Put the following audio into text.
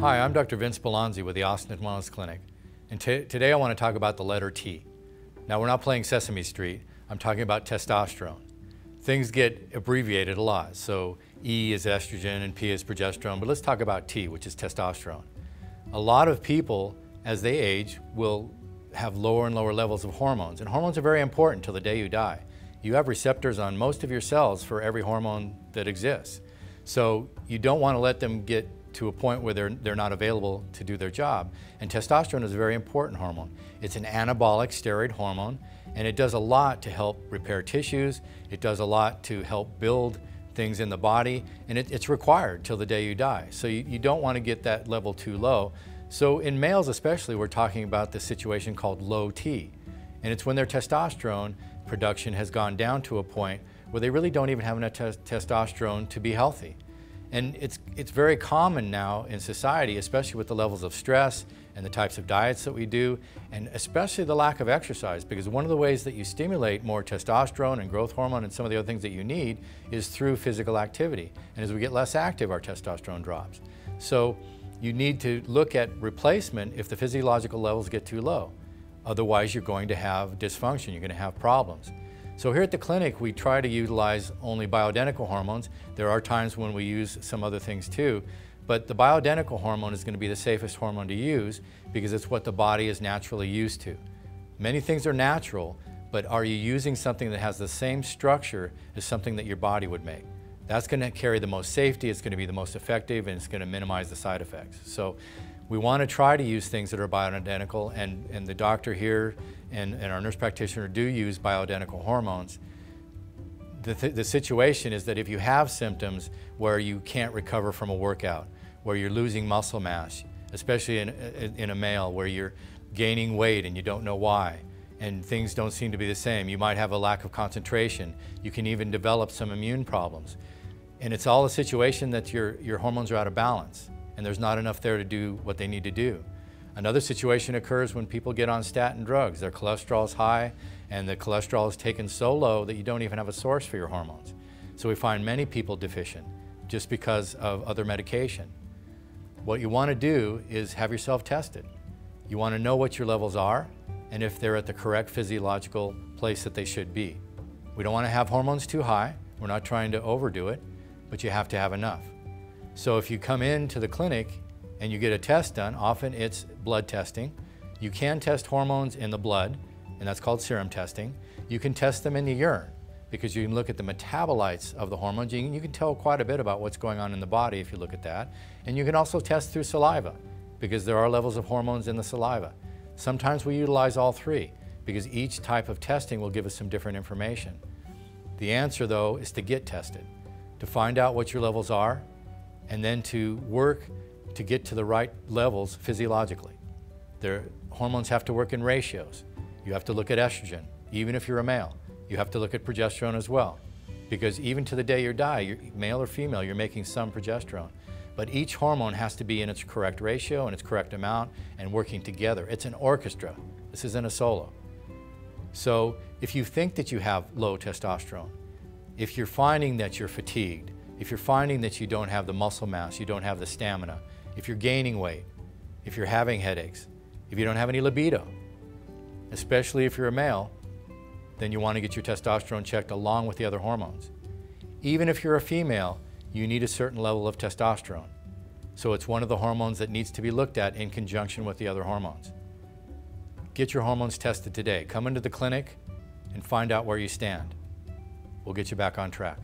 Hi, I'm Dr. Vince Belanzi with the Austin Wellness Clinic, and today I want to talk about the letter T. Now, we're not playing Sesame Street. I'm talking about testosterone. Things get abbreviated a lot, so E is estrogen and P is progesterone, but let's talk about T, which is testosterone. A lot of people, as they age, will have lower and lower levels of hormones, and hormones are very important till the day you die. You have receptors on most of your cells for every hormone that exists, so you don't want to let them get to a point where they're not available to do their job. And testosterone is a very important hormone. It's an anabolic steroid hormone, and it does a lot to help repair tissues. It does a lot to help build things in the body, and it's required till the day you die. So you don't want to get that level too low. So in males especially, we're talking about the situation called low T, and it's when their testosterone production has gone down to a point where they really don't even have enough testosterone to be healthy. And it's very common now in society, especially with the levels of stress and the types of diets that we do, and especially the lack of exercise, because one of the ways that you stimulate more testosterone and growth hormone and some of the other things that you need is through physical activity. And as we get less active, our testosterone drops. So you need to look at replacement if the physiological levels get too low. Otherwise, you're going to have dysfunction, you're going to have problems. So here at the clinic, we try to utilize only bioidentical hormones. There are times when we use some other things too, but the bioidentical hormone is going to be the safest hormone to use because it's what the body is naturally used to. Many things are natural, but are you using something that has the same structure as something that your body would make? That's going to carry the most safety, it's going to be the most effective, and it's going to minimize the side effects. So we want to try to use things that are bioidentical, and the doctor here and our nurse practitioner do use bioidentical hormones. The situation is that if you have symptoms where you can't recover from a workout, where you're losing muscle mass, especially in a male, where you're gaining weight and you don't know why, and things don't seem to be the same, you might have a lack of concentration, you can even develop some immune problems. And it's all a situation that your hormones are out of balance, and there's not enough there to do what they need to do. Another situation occurs when people get on statin drugs. Their cholesterol is high, and the cholesterol is taken so low that you don't even have a source for your hormones. So we find many people deficient just because of other medication. What you want to do is have yourself tested. You want to know what your levels are and if they're at the correct physiological place that they should be. We don't want to have hormones too high. We're not trying to overdo it, but you have to have enough. So if you come into the clinic and you get a test done, often it's blood testing. You can test hormones in the blood, and that's called serum testing. You can test them in the urine because you can look at the metabolites of the hormones. You can tell quite a bit about what's going on in the body if you look at that. And you can also test through saliva because there are levels of hormones in the saliva. Sometimes we utilize all three because each type of testing will give us some different information. The answer, though, is to get tested, to find out what your levels are, and then to work to get to the right levels physiologically. Their hormones have to work in ratios. You have to look at estrogen, even if you're a male. You have to look at progesterone as well, because even to the day you die, you're male or female, you're making some progesterone. But each hormone has to be in its correct ratio and its correct amount and working together. It's an orchestra. This isn't a solo. So if you think that you have low testosterone, if you're finding that you're fatigued, if you're finding that you don't have the muscle mass, you don't have the stamina, if you're gaining weight, if you're having headaches, if you don't have any libido, especially if you're a male, then you want to get your testosterone checked along with the other hormones. Even if you're a female, you need a certain level of testosterone. So it's one of the hormones that needs to be looked at in conjunction with the other hormones. Get your hormones tested today. Come into the clinic and find out where you stand. We'll get you back on track.